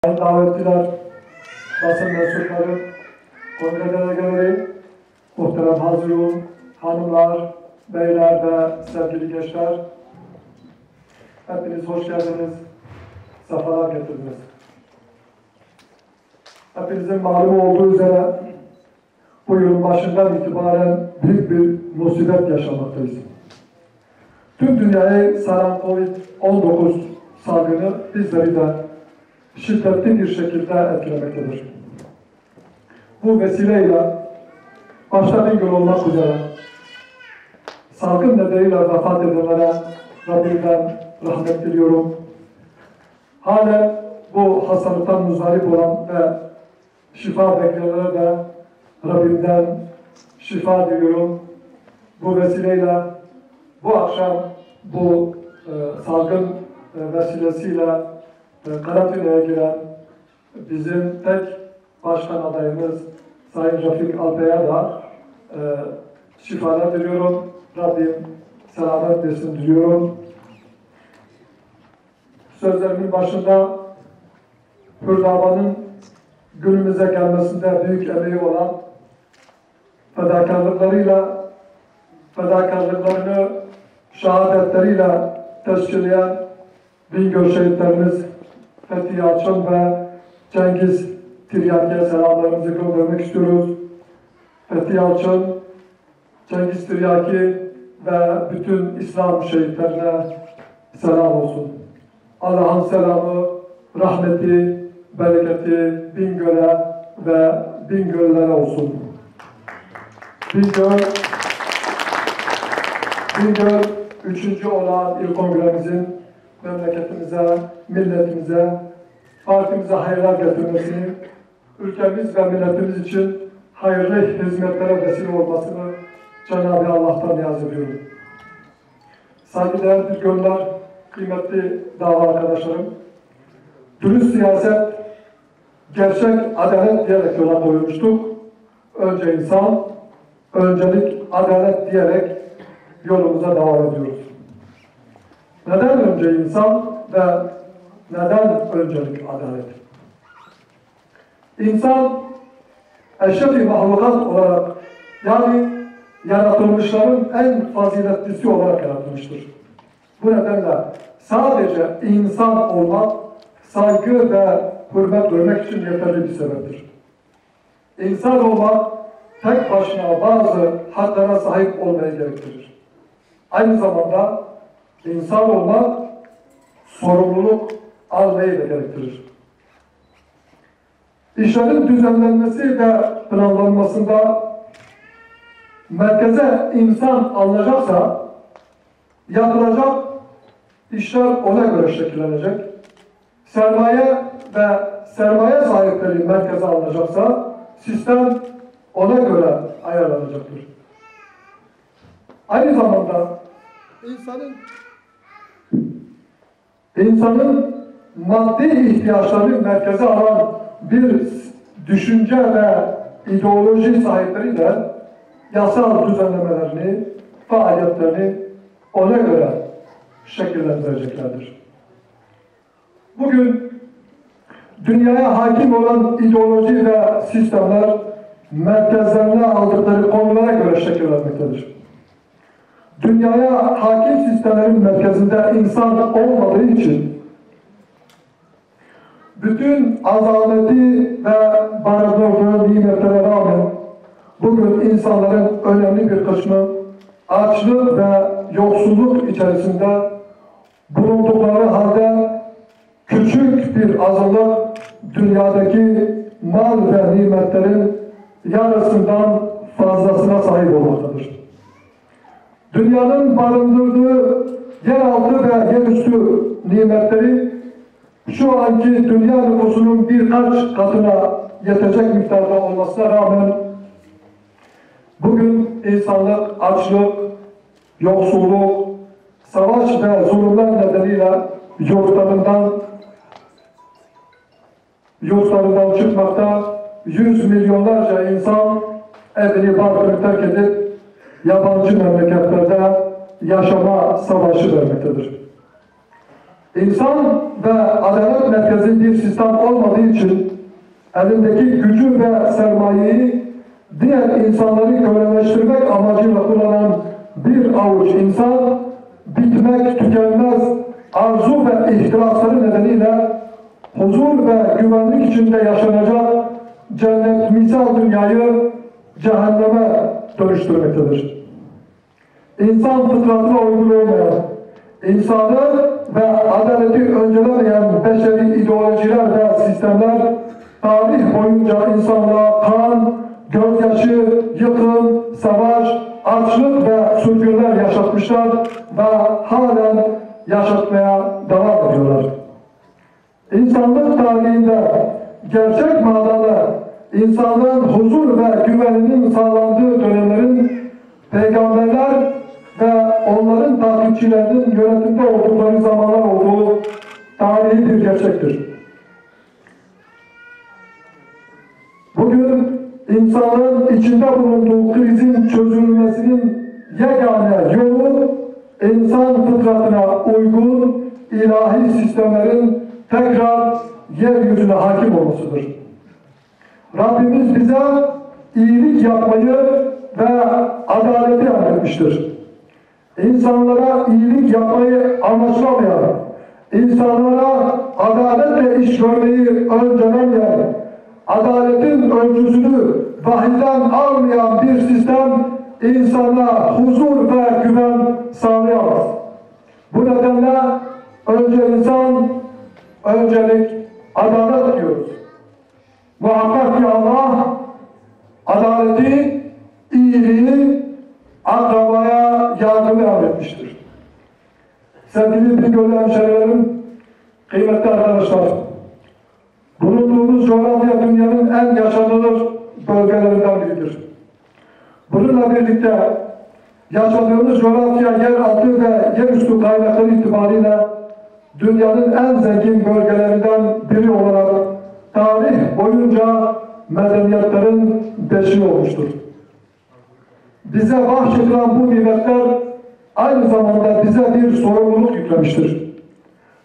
Davetliler, basın mensupları, kongre delegeleri, muhterem hazirun, hanımlar, beyler ve sevgili gençler, hepiniz hoş geldiniz, sefalar getirdiniz. Hepinizin malum olduğu üzere bu yılın başından itibaren büyük bir musibet yaşamaktayız. Tüm dünyayı saran Covid-19 salgını bizleri de şiddetli bir şekilde etkilemektedir. Bu vesileyle başta bir gün olmak üzere salgın nedeniyle vefat edenlere Rabbimden rahmet diliyorum. Halen bu hastalıktan muzdarip olan ve şifa bekleyenlere de Rabbimden şifa diliyorum. Bu vesileyle bu akşam bu salgın vesilesiyle karantinaya giren bizim tek başkan adayımız Sayın Refik Alpay'a da şifalar diliyorum. Rabbim selamet versin diliyorum. Sözlerimin başında Hürdavan'ın günümüze gelmesinde büyük emeği olan fedakarlıklarını şehadetleriyle teşkilleyen Bingöl şehitlerimiz Fethi Yalçın ve Cengiz Tiryaki'ye selamlarımızı göndermek istiyoruz. Fethi Yalçın, Cengiz Tiryaki ve bütün İslam şehitlerine selam olsun. Allah'ın selamı, rahmeti, bereketi Bingöl'e ve Bingöllere olsun. Bingöl 3. olan İl Kongremizin memleketimize, milletimize, partimize hayırlar getirmesini, ülkemiz ve milletimiz için hayırlı hizmetlere vesile olmasını Cenab-ı Allah'tan niyaz ediyorum. Saygıdeğer Bingöller, kıymetli dava arkadaşlarım, dürüst siyaset, gerçek adalet diyerek yola koymuştuk. Önce insan, öncelik adalet diyerek yolumuza devam ediyoruz. Neden önce insan ve neden öncelik adalet? İnsan eşref-i mahlukat olarak, yani yaratılmışların en faziletlisi olarak yaratılmıştır. Bu nedenle sadece insan olmak, saygı ve hürmet görmek için yeterli bir sebeptir. İnsan olmak tek başına bazı haklara sahip olmayı gerektirir. Aynı zamanda insan olmak sorumluluk almayı da gerektirir. İşlerin düzenlenmesi ve planlanmasında merkeze insan alınacaksa yapılacak işler ona göre şekillenecek. Sermaye ve sermaye sahipleri merkeze alınacaksa sistem ona göre ayarlanacaktır. Aynı zamanda insanın maddi ihtiyaçlarını merkeze alan bir düşünce ve ideoloji sahipleri de yasal düzenlemelerini, faaliyetlerini ona göre şekillendireceklerdir. Bugün dünyaya hakim olan ideoloji ve sistemler merkezlerine aldıkları konulara göre şekillenmektedir. Dünyaya hakim sistemlerin merkezinde insan olmadığı için bütün azameti ve barındırdığı nimetlere rağmen bugün insanların önemli bir kısmı açlık ve yoksulluk içerisinde bulundukları halde küçük bir azınlık dünyadaki mal ve nimetlerin yarısından fazlasına sahip olmaktadır. Dünyanın barındırdığı yeraltı ve yerüstü nimetleri şu anki dünya nüfusunun birkaç katına yetecek miktarda olmasına rağmen bugün insanlık açlık, yoksulluk, savaş ve zulümler nedeniyle yurtlarından çıkmakta, 100 milyonlarca insan evini barkını terk edip yabancı memleketlerde yaşama savaşı vermektedir. İnsan ve adalet merkezi bir sistem olmadığı için elindeki gücü ve sermayeyi diğer insanları köleleştirmek amacıyla kullanan bir avuç insan bitmek tükenmez arzu ve ihtirasları nedeniyle huzur ve güvenlik içinde yaşanacak cennet misal dünyayı cehenneme dönüştürmektedir. İnsan fıtratına uygun olmayan, insanı ve adaleti öncelemeyen beşeri ideolojiler ve sistemler tarih boyunca insanlığa kan, gözyaşı, yıkım, savaş, açlık ve sürgünler yaşatmışlar ve halen yaşatmaya devam ediyorlar. İnsanlık tarihinde gerçek manada insanlığın huzur ve güveninin sağlandığı dönemlerin peygamberler ve onların takipçilerinin yönetimde oldukları zamanlar olduğu tarihi bir gerçektir. Bugün insanlığın içinde bulunduğu krizin çözülmesinin yegane yolu insan fıtratına uygun ilahi sistemlerin tekrar yeryüzüne hakim olmasıdır. Rabbimiz bize iyilik yapmayı ve adaleti emretmiştir. İnsanlara iyilik yapmayı amaçlamayan, insanlara adaletle iş görmeyi öncelemeyen, adaletin ölçüsünü vahiden almayan bir sistem insana huzur ve güven sağlayamaz. Bu nedenle önce insan, öncelik adalet diyoruz. Muhakkak ki Allah adaleti, iyiliği akrabaya yardımı emretmiştir. Sevgili Bingöl hemşehrilerim, kıymetli arkadaşlar, bulunduğumuz coğrafya dünyanın en yaşanılır bölgelerinden biridir. Bununla birlikte yaşadığımız coğrafya yeraltı ve yerüstü kaynakları itibariyle dünyanın en zengin bölgelerinden biri olarak tarih boyunca medeniyetlerin beşiği olmuştur. Bize bahşedilen bu nimetler aynı zamanda bize bir sorumluluk yüklemiştir.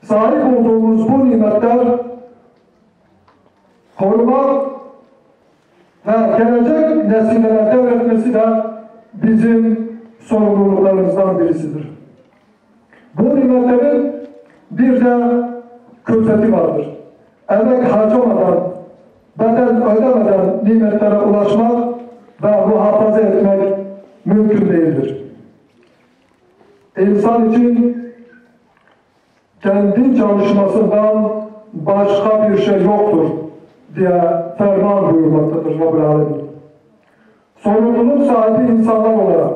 Sahip olduğumuz bu nimetler korumak ve gelecek nesillere devretmesi de bizim sorumluluklarımızdan birisidir. Bu nimetlerin bir de külfeti vardır. Emek harcamadan, bedel ödemeden nimetlere ulaşmak ve muhafaza etmek mümkün değildir. İnsan için kendi çalışmasından başka bir şey yoktur diye ferman buyurmaktadır Rabbül Alemin. Sorumluluk sahibi insanlar olarak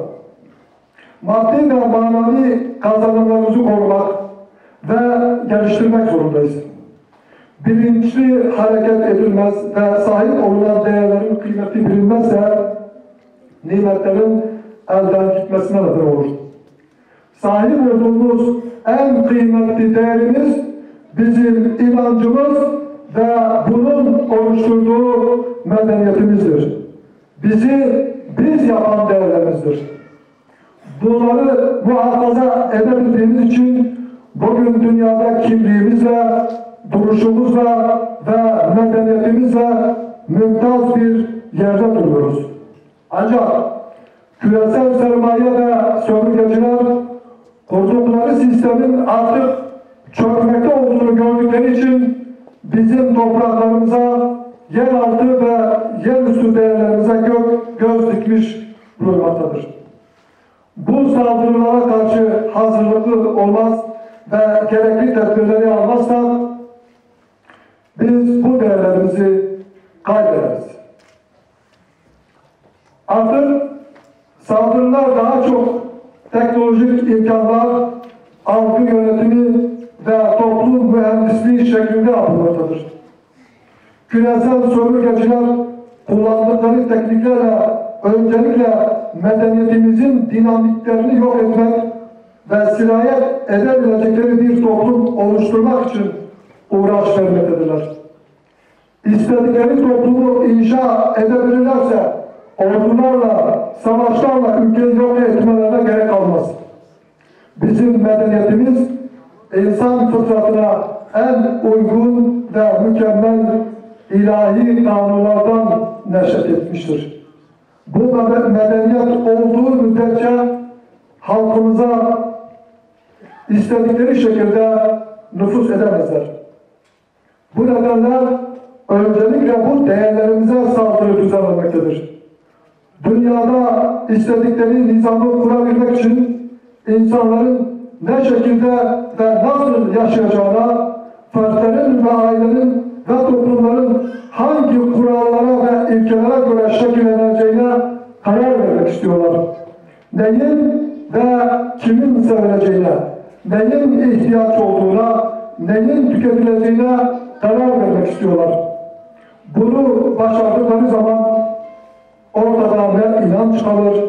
maddi ve manevi kazanımlarımızı korumak ve geliştirmek zorundayız. Bilinçli hareket edilmez ve sahip olunan değerlerin kıymeti bilinmezse nimetlerin elden gitmesine neden olur. Sahip olduğumuz en kıymetli değerimiz bizim inancımız ve bunun oluşturduğu medeniyetimizdir. Bizi biz yapan değerlerimizdir. Bunları muhafaza edebildiğimiz için bugün dünyada kimliğimizle, duruşumuzla ve medeniyetimizle mümtaz bir yerde duruyoruz. Ancak küresel sermaye ve sömürgeciler kurdukları sistemin artık çökmekte olduğunu gördükleri için bizim topraklarımıza, yeraltı ve yerüstü değerlerimize göz dikmiş bulunmaktadır. Bu saldırılara karşı hazırlıklı olmaz ve gerekli tedbirleri almazsak biz bu değerlerimizi kaybederiz. Artık saldırılar daha çok teknolojik imkanlar, algı yönetimi ve toplum mühendisliği şeklinde yapılmaktadır. Küresel sömürgeciler kullandıkları tekniklerle öncelikle medeniyetimizin dinamiklerini yok etmek ve sirayet edebilecekleri bir toplum oluşturmak için uğraş vermektedirler. İstedikleri toplumu inşa edebilirlerse ordularla, savaşlarla ülkeyi yok etmelerine gerek kalmaz. Bizim medeniyetimiz insan fıtratına en uygun ve mükemmel ilahi kanunlardan neşet etmiştir. Bu medeniyet olduğu müddetçe halkımıza istedikleri şekilde nüfuz edemezler. Bu nedenle öncelikle bu değerlerimize saldırı düzenlemektedir. Dünyada istedikleri nizamı kurabilmek için insanların ne şekilde ve nasıl yaşayacağına, fertlerin ve ailenin ve toplumların hangi kurallara ve ilkelere göre şekilleneceğine karar vermek istiyorlar. Neyin ve kimin sevileceğine, neyin ihtiyaç olduğuna, neyin tüketileceğine karar vermek istiyorlar. Bunu başardıkları zaman ortada ne inanç kalır,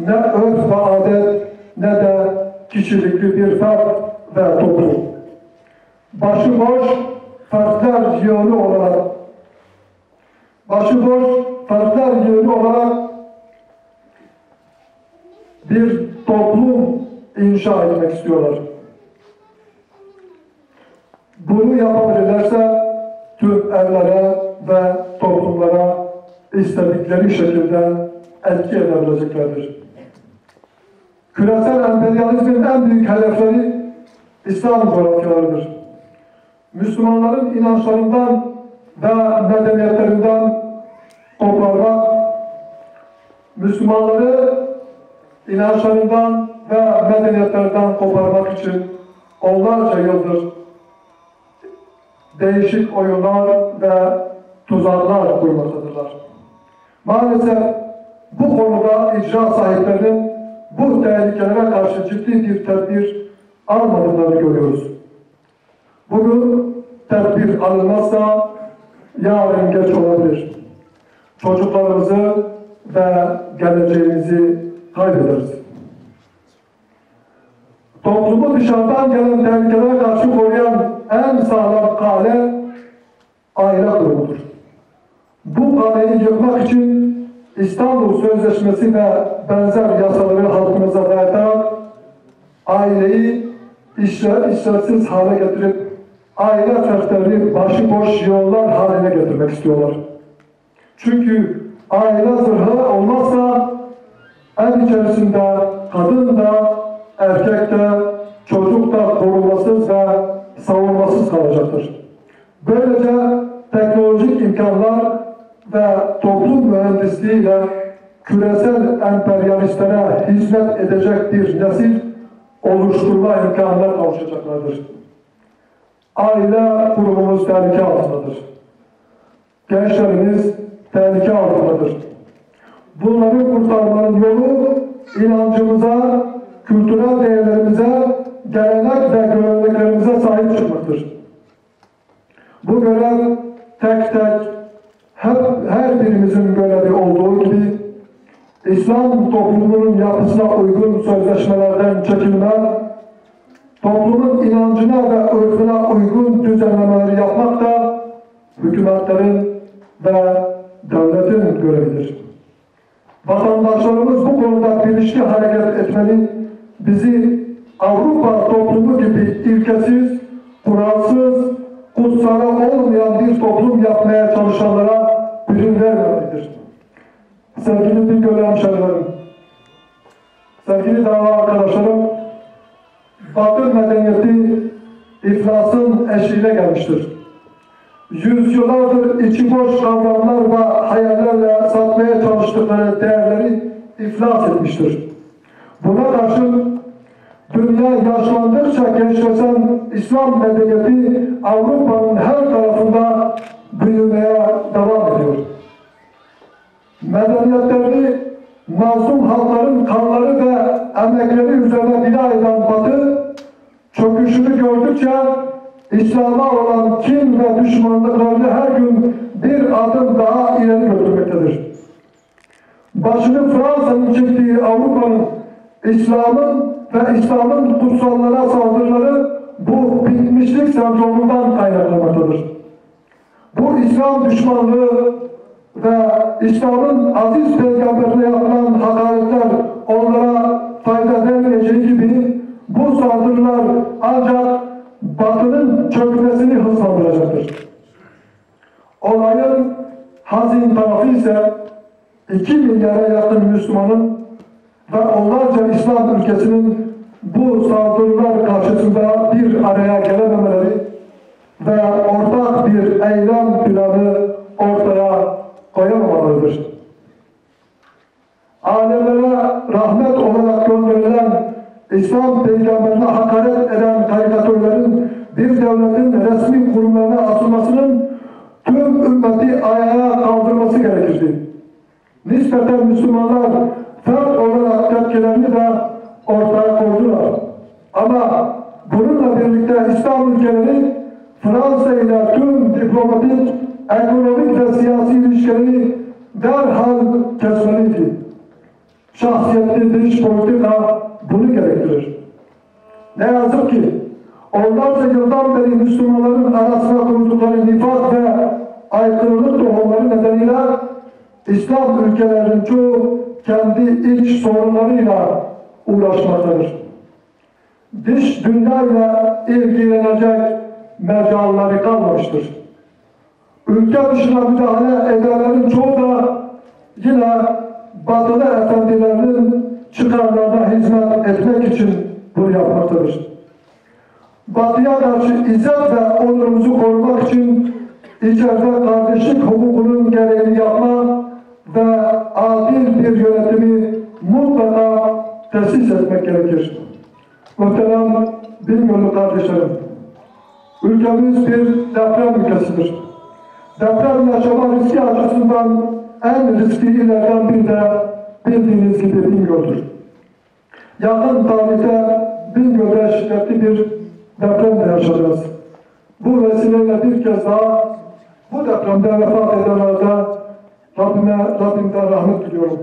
ne örf ve adet, ne de kişilikli bir fert ve toplum. Başıboş fertler yığını olarak bir toplum inşa etmek istiyorlar. Bunu yapabilirlerse tüm evlere ve toplumlara istedikleri şekilde etki edebileceklerdir. Küresel emperyalizmin en büyük hedefleri İslam coğrafyalarıdır. Müslümanların inançlarından ve medeniyetlerinden koparmak, Müslümanları inançlarından ve medeniyetlerinden koparmak için onlarca yıldır değişik oyunlar ve tuzaklar kurmaktadırlar. Maalesef bu konuda icra sahiplerinin bu tehlikelere karşı ciddi bir tedbir almadıklarını görüyoruz. Bugün tedbir alınmazsa yarın geç olabilir. Çocuklarımızı ve geleceğimizi kaybederiz. Toplumu dışarıdan gelen tehlikelere karşı koruyan en sağlam kale aile kurumudur. Bu kaleyi yıkmak için İstanbul Sözleşmesi ve benzer yasaları halkımıza dayatarak aileyi işlevsiz hale getirip aile fertlerini başıboş yollar haline getirmek istiyorlar. Çünkü aile zırhı olmazsa ev içerisinde kadın da, erkek de, çocuk da korunmasız ve savunmasız kalacaktır. Böylece teknolojik imkanlar ve toplum mühendisliğiyle küresel emperyalistlere hizmet edecek bir nesil oluşturma imkanına kavuşacaklardır. Aile kurumumuz tehlike altındadır. Gençlerimiz tehlike altındadır. Bunları kurtarmanın yolu inancımıza, kültürel değerlerimize, gelenek ve göreneklerimize sahip çıkmaktır. Bu görev tek tek her birimizin görevi olduğu gibi İslam toplumunun yapısına uygun sözleşmelerden çekilme, toplumun inancına ve örfüne uygun düzenlemeleri yapmak da hükümetlerin ve devletin görevidir. Vatandaşlarımız bu konuda bilinçli hareket etmeli, bizi Avrupa toplumu gibi ilkesiz, kuralsız, kutsalı olmayan bir toplum yapmaya çalışanlara prim vermemelidir. Sevgili Bingöl hemşehrilerim, sevgili dava arkadaşlarım, Batı medeniyeti iflasın eşiğine gelmiştir. Yüzyıllardır içi boş kavramlar ve hayallerle satmaya çalıştıkları değerleri iflas etmiştir. Buna karşın dünya yaşlandıkça gençleşen İslam medeniyeti Avrupa'nın her tarafında büyümeye devam ediyor. Medeniyetlerini mazlum halkların kanları ve emekleri üzerine bina eden Batı, çöküşünü gördükçe İslam'a olan kin ve düşmanlıklarını her gün bir adım daha ileri götürmektedir. Başını Fransa'nın çektiği Avrupa'nın, İslam'ın ve İslam'ın kutsallara saldırıları bu bitmişlik sendromundan kaynaklanmaktadır. Bu İslam düşmanlığı ve İslam'ın aziz peygamberine yapılan hakaretler onlara fayda vermeyeceği gibi bu saldırılar ancak Batı'nın çökmesini hızlandıracaktır. Olayın hazin tarafı ise 2 milyara yakın Müslümanın ve onlarca İslam ülkesinin bu saldırılar karşısında bir araya gelememeleri ve ortak bir eylem planı ortaya koyamamalarıdır. Alemlere rahmet olarak gönderilen İslam peygamberine hakaret eden karikatürlerin bir devletin resmi kurumlarına asılmasının tüm ümmeti ayağa kaldırması gerekirdi. Nispeten Müslümanlar fert olarak tepkilerini de ortaya koydular. Ama bununla birlikte İslam ülkeleri Fransa ile tüm diplomatik, ekonomik ve siyasi ilişkileri derhal kesmeliydi. Şahsiyetli dış politika bunu gerektirir. Ne yazık ki onlarca yıldan beri Müslümanların arasına kurdukları nifak ve aykırılık tohumları nedeniyle İslam ülkelerinin çoğu kendi iç sorunlarıyla uğraşmaktadır. Dış dünyayla ilgilenecek mecalları kalmamıştır. Ülke dışına müdahale edenlerin çoğu da yine Batılı efendilerinin çıkarlarına hizmet etmek için bunu yapmaktadır. Batı'ya karşı izzet ve onurumuzu korumak için içeride kardeşlik hukukunun gereğini yapma ve adil bir yönetimi mutlaka tesis etmek gerekir. Muhterem Bingöl'lü kardeşlerim, ülkemiz bir deprem ülkesidir. Deprem yaşama riski açısından en riskli illerden biri de bildiğiniz gibi Bingöl'dür. Yakın tarihte Bingöl'de şiddetli bir deprem de yaşadınız. Bu vesileyle bir kez daha bu depremde vefat edenlerde Rabbimden rahmet diliyorum.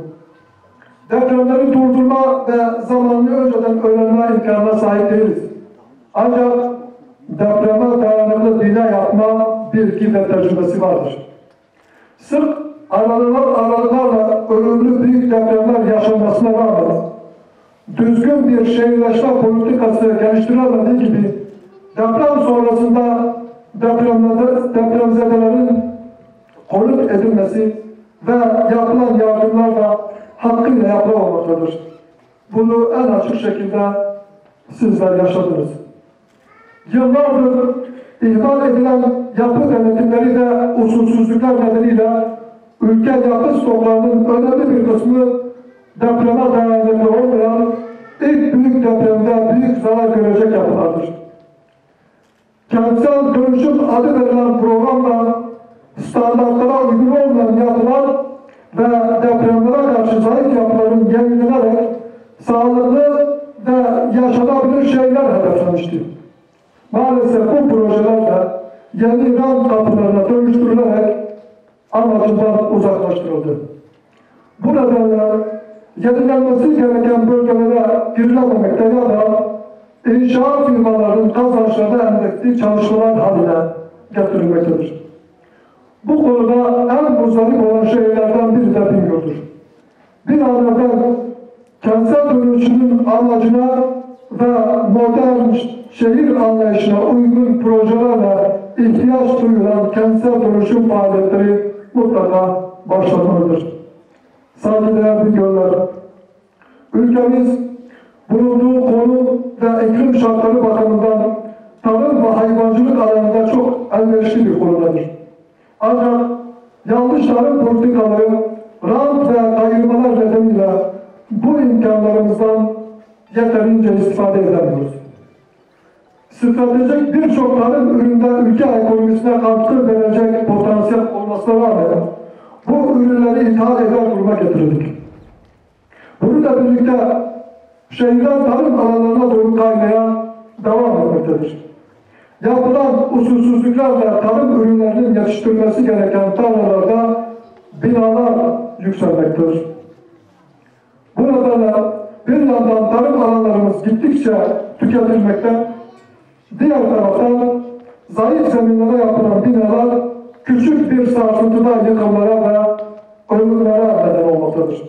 Depremleri durdurma ve zamanını önceden öğrenme imkanına sahip değiliz. Ancak depreme dayanıklı bina yapma bilgi ve tecrübesi vardır. Sırf aralılarla ölümlü büyük depremler yaşanmasına rağmen düzgün bir şehirleşme politikası geliştirilemediği gibi deprem sonrasında depremzedelerin konut edilmesi ve yapılan yardımlar da hakkıyla yapılamamaktadır. Bunu en açık şekilde sizler yaşadınız. Yıllardır ihmal edilen yapı denetimleri de usulsüzlükler nedeniyle ülke yapı stoklarının önemli bir kısmı depreme dayanıklı olmayan ilk büyük depremde büyük zarar görecek yapılardır. Kentsel dönüşüm adı verilen programla standartlara uygun olmayan yapılar ve depremlere karşı zayıf yapıların yenilenerek sağlıklı ve yaşanabilir şeyler hedeflenmişti. Maalesef bu projeler de yeni rant kapılarına dönüştürülerek amacından uzaklaştırıldı. Bu nedenle yenilenmesi gereken bölgelere girilememekte ya da inşaat firmalarının kazançlarına endeksli çalışmalar haline getirilmektedir. Bu konuda en muzdarip olan şeylerden biri de Bingöl'dür. Bir an evvel kentsel dönüşümün amacına ve modern şehir anlayışına uygun projelerle ihtiyaç duyulan kentsel dönüşüm faaliyetleri mutlaka başlamalıdır. Saygıdeğer Bingöl'ler, ülkemiz bulunduğu konum ve iklim şartları bakımından tarım ve hayvancılık alanında çok elverişli bir konudadır. Ancak yanlış tarım politikaları, rant ve kayırmalar nedeniyle bu imkanlarımızdan yeterince istifade edemiyoruz. Stratejik birçok tarım üründen ülke ekonomisine katkı verecek potansiyel olmasına rağmen bu ürünleri ithal eder duruma getirdik. Bununla birlikte şehirler tarım alanlarına doğru kaymaya devam etmektedir. Yapılan usulsüzlüklerle tarım ürünlerinin yetiştirilmesi gereken tarlalarda binalar yükselmektedir. Bu nedenle bir yandan tarım alanlarımız gittikçe tüketilmekte, diğer taraftan zayıf zeminlere yapılan binalar küçük bir sarsıntıda yıkımlara ve ölümlere neden olmaktadır.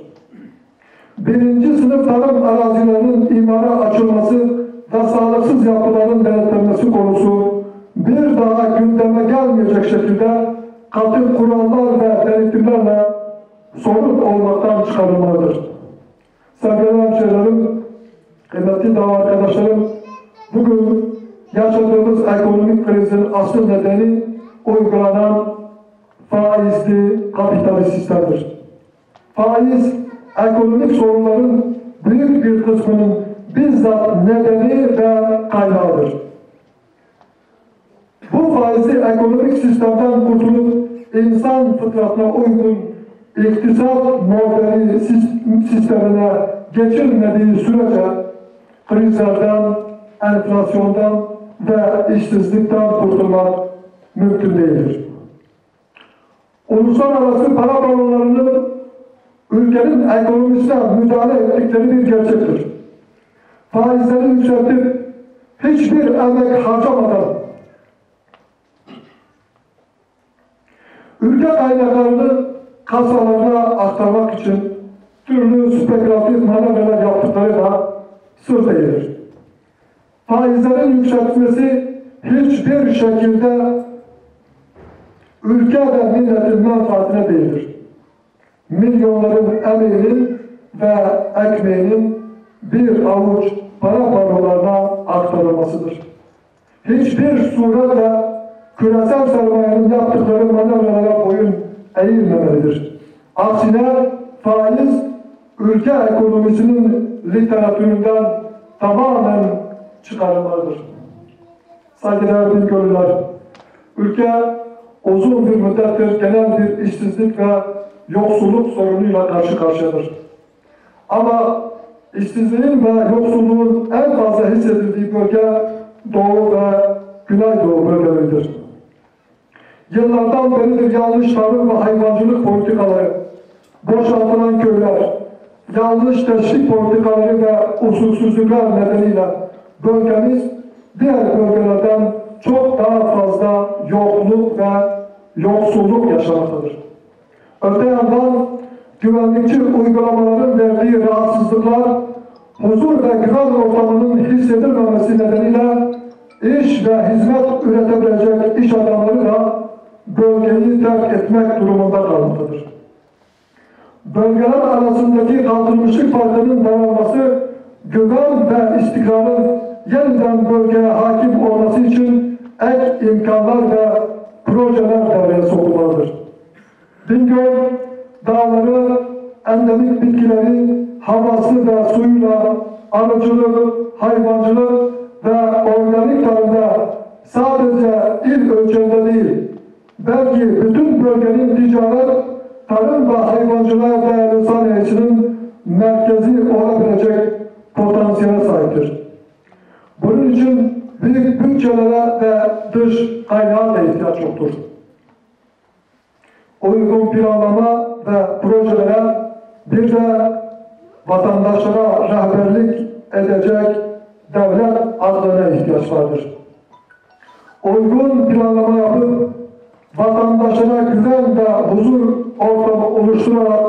Birinci sınıf tarım arazilerinin imara açılması ve sağlıksız yapıların denetlenmesi konusu bir daha gündeme gelmeyecek şekilde katı kurallar ve denetimlerle sorun olmaktan çıkarılmalıdır. Sevgili hemşehrilerim, kıymetli dava arkadaşlarım, bugün yaşadığımız ekonomik krizin asıl nedeni uygulanan faizli kapitalist sistemdir. Faiz, ekonomik sorunların büyük bir kısmının bizzat nedeni ve kaynağıdır. Bu faizli ekonomik sistemden kurtulup insan fıtratına uygun iktisat modeli sistemine geçilmediği sürece krizlerden, enflasyondan ve işsizlikten kurtulmak mümkün değildir. Uluslararası para balonlarının ülkenin ekonomisine müdahale ettikleri bir gerçektir. Faizleri yükseltip hiçbir emek harcamadan ülke kaynaklarını kasalarına aktarmak için türlü spekülatif manevralar yaptıkları da söz değildir. Faizlerin yükseltmesi hiçbir şekilde ülke ve milletin menfaatine değildir. Milyonların emeğinin ve ekmeğinin bir avuç para barolarına aktarılmasıdır. Hiçbir suretle küresel sermayenin yaptıkları manevralara boyun eğilmemelidir. Aksine faiz, ülke ekonomisinin literatüründen tamamen çıkarılmalıdır. Saygıdeğer Bingöl'lüler, ülke uzun bir müddettir genel bir işsizlik ve yoksulluk sorunuyla karşı karşıyadır. Ama işsizliğin ve yoksulluğun en fazla hissedildiği bölge Doğu ve Güneydoğu bölgeleridir. Yıllardan beridir yanlış tarım ve hayvancılık politikaları, boşaltılan köyler, yanlış teşvik politikaları ve usulsüzlükler nedeniyle bölgemiz diğer bölgelerden çok daha fazla yokluk ve yoksulluk yaşamaktadır. Öte yandan güvenlikçi uygulamaların verdiği rahatsızlıklar, huzur ve güven ortamının hissedilmemesi nedeniyle iş ve hizmet üretebilecek iş adamları da bölgeyi terk etmek durumunda kalmaktadır. Bölgeler arasındaki kalkınmışlık farkının daralması, güven ve istikrarın yeniden bölgeye hakim olması için ek imkanlar ve projeler devreye sokulmalıdır. Bingöl, dağları, endemik bitkileri, havası ve suyuyla arıcılık, hayvancılık ve organik tarımda sadece il ölçeğinde değil, belki bütün bölgenin ticaret, tarım ve hayvancılığa dayalı sanayisinin merkezi olabilecek potansiyele sahiptir. Bunun için büyük bütçelere ve dış kaynağa da ihtiyaç yoktur. Uygun planlama ve projelere bir de vatandaşlara rehberlik edecek devlet adlına ihtiyaç vardır. Uygun planlama yapıp vatandaşlara güven ve huzur ortamı oluşturarak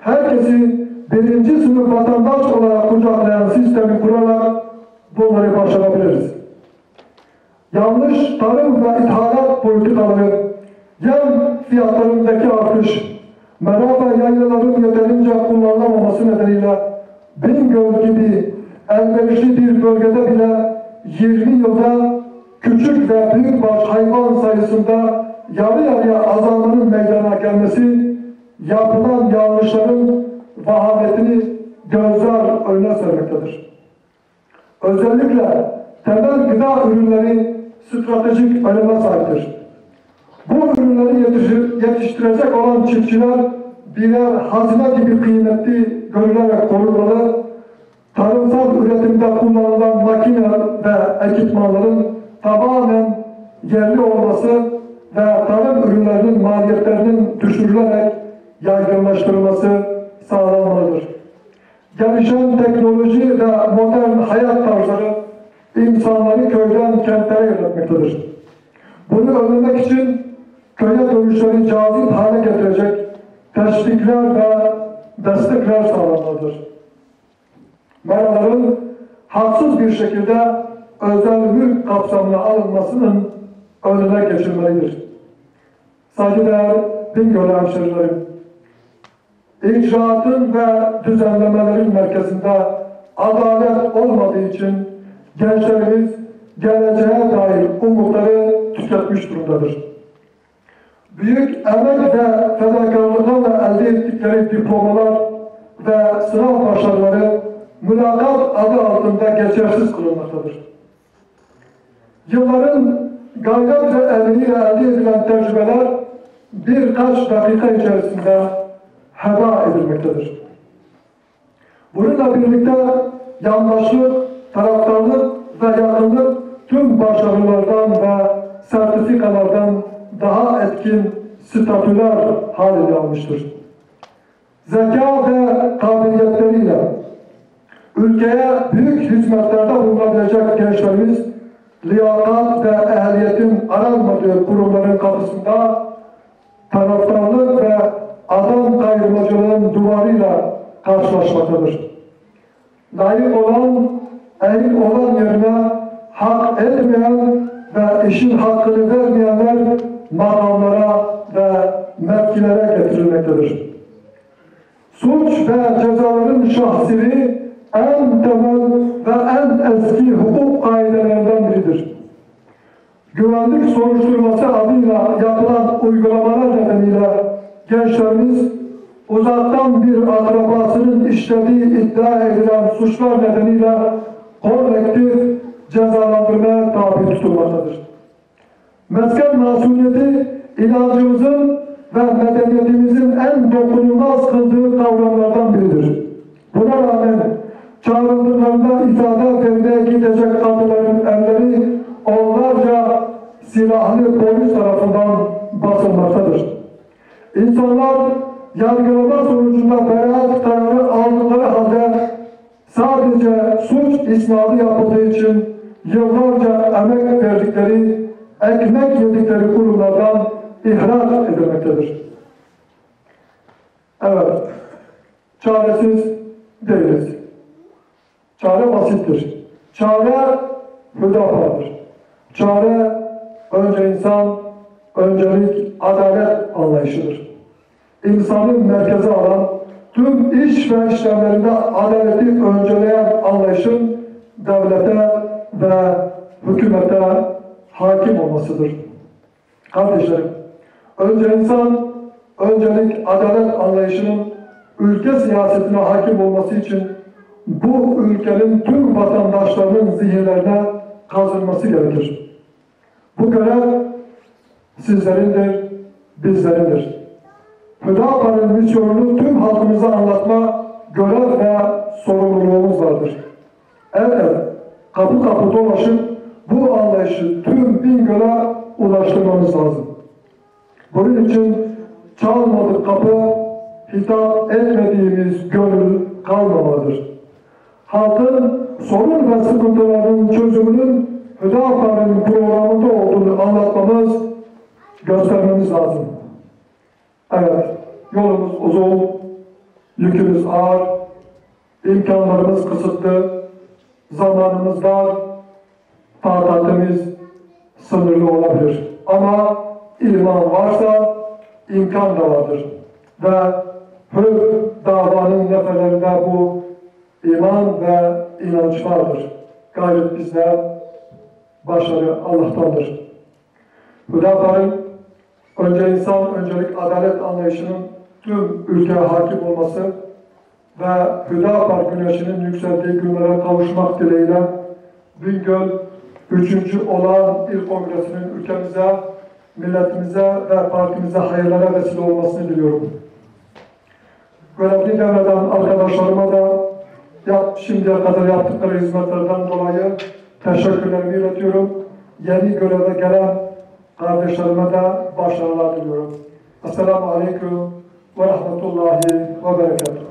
herkesi birinci sınıf vatandaş olarak kucaklayan sistemi kurarak bunları başarabiliriz. Yanlış tarım ve ithalat politikaları, yem fiyatlarındaki artış, mera ve yaylaların yeterince kullanılamaması nedeniyle Bingöl gibi elverişli bir bölgede bile 20 yılda küçük ve büyükbaş hayvan sayısında yarı yarıya azalmanın meydana gelmesi, yapılan yanlışların vahametini gözler önüne sermektedir. Özellikle temel gıda ürünleri stratejik öneme sahiptir. Bu ürünleri yetiştirecek olan çiftçiler birer hazine gibi kıymetli görülerek korunmalı, tarımsal üretimde kullanılan makine ve ekipmanların tamamen yerli olması ve tarım ürünlerinin maliyetlerinin düşürülerek yaygınlaştırılması sağlanmalıdır. Gelişen teknoloji ve modern hayat tarzları insanları köyden kentlere yönetmektedir. Bunu önlemek için köye dönüşleri cazip hale getirecek teşvikler ve destekler sağlanmalıdır. Meraların haksız bir şekilde özel mülk kapsamına alınmasının önüne geçilmelidir. Saygıdeğer Bingöl hemşerilerim, icraatın ve düzenlemelerin merkezinde adalet olmadığı için gençlerimiz geleceğe dair umutları tüketmiş durumdadır. Büyük emek ve fedakarlıklarla elde ettikleri diplomalar ve sınav başarıları mülakat adı altında geçersiz kılınmaktadır. Yılların gayret ve emeğiyle elde edilen tecrübeler birkaç dakika içerisinde heba edilmektedir. Bununla birlikte yandaşlık, taraftarlık ve yakınlık tüm başarılardan ve sertifikalardan daha etkin statüler haline almıştır. Zeka ve kabiliyetleriyle ülkeye büyük hizmetlerde bulunabilecek gençlerimiz, liyakat ve ehliyetin aranmadığı kurumların kapısında taraftarlık ve adam kayırmacılığın duvarıyla karşılaşmaktadır. Layık olan, ehil olan yerine hak etmeyen ve işin hakkını vermeyenler makamlara ve mevkilere getirilmektedir. Suç ve cezaların şahsili en temel ve en eski hukuk kaidelerinden biridir. Güvenlik soruşturması adıyla yapılan uygulamalar nedeniyle gençlerimiz uzaktan bir akrabasının işlediği iddia edilen suçlar nedeniyle kolektif cezalandırmaya tabi tutulmaktadır. Mesken masumiyeti inancımızın ve medeniyetimizin en dokunulmaz kıldığı kavramlardan biridir. Buna rağmen çağrıldıklarında ifade vermeye gidecek kadınların elleri onlarca silahlı polis tarafından basılmaktadır. İnsanlar yargılama sonucunda beraat kararı aldıkları halde sadece suç isnadı yapıldığı için yıllarca emek verdikleri, ekmek yedikleri kurumlardan ihraç edilmektedir. Evet, çaresiz değiliz. Çare basittir. Çare Hüdapar'dır. Çare önce insan, öncelik adalet anlayışıdır. İnsanın merkeze alan, tüm iş ve işlemlerinde adaleti önceleyen anlayışın devlete ve hükümete hakim olmasıdır. Kardeşlerim, önce insan, öncelik adalet anlayışının ülke siyasetine hakim olması için bu ülkenin tüm vatandaşlarının zihinlerine kazınması gerekir. Bu görev sizlerindir, bizlerindir. Hüdapar'ın misyonunu tüm halkımıza anlatma görev ve sorumluluğumuz vardır. Evet, kapı kapı dolaşıp bu anlayışı tüm Bingöl'e ulaştırmamız lazım. Bunun için çalmadık kapı, hitap etmediğimiz gönül kalmamalıdır. Halkın sorun ve sıkıntılarının çözümünün Hüdapar'ın programında olduğunu anlatmamız, göstermemiz lazım. Evet, yolumuz uzun, yükümüz ağır, imkanlarımız kısıtlı, zamanımız dar, takatimiz sınırlı olabilir. Ama iman varsa imkan da vardır. Ve hür davanın neferlerinde bu iman ve inanç vardır. Gayret bizde, başarı Allah'tandır. Hüdapar'ın önce insan, öncelik adalet anlayışının tüm ülkeye hakim olması ve Hüdapar güneşinin yükseldiği günlere kavuşmak dileğiyle Bingöl 3. olağan il kongresinin ülkemize, milletimize ve partimize hayırlara vesile olmasını diliyorum. Görevli devreden arkadaşlarıma da şimdiye kadar yaptıkları hizmetlerden dolayı teşekkürlerimi iletiyorum. Yeni göreve gelen kardeşlerime de başarılar diliyorum. Esselamu Aleyküm ve Rahmetullahi ve Berekatuhu.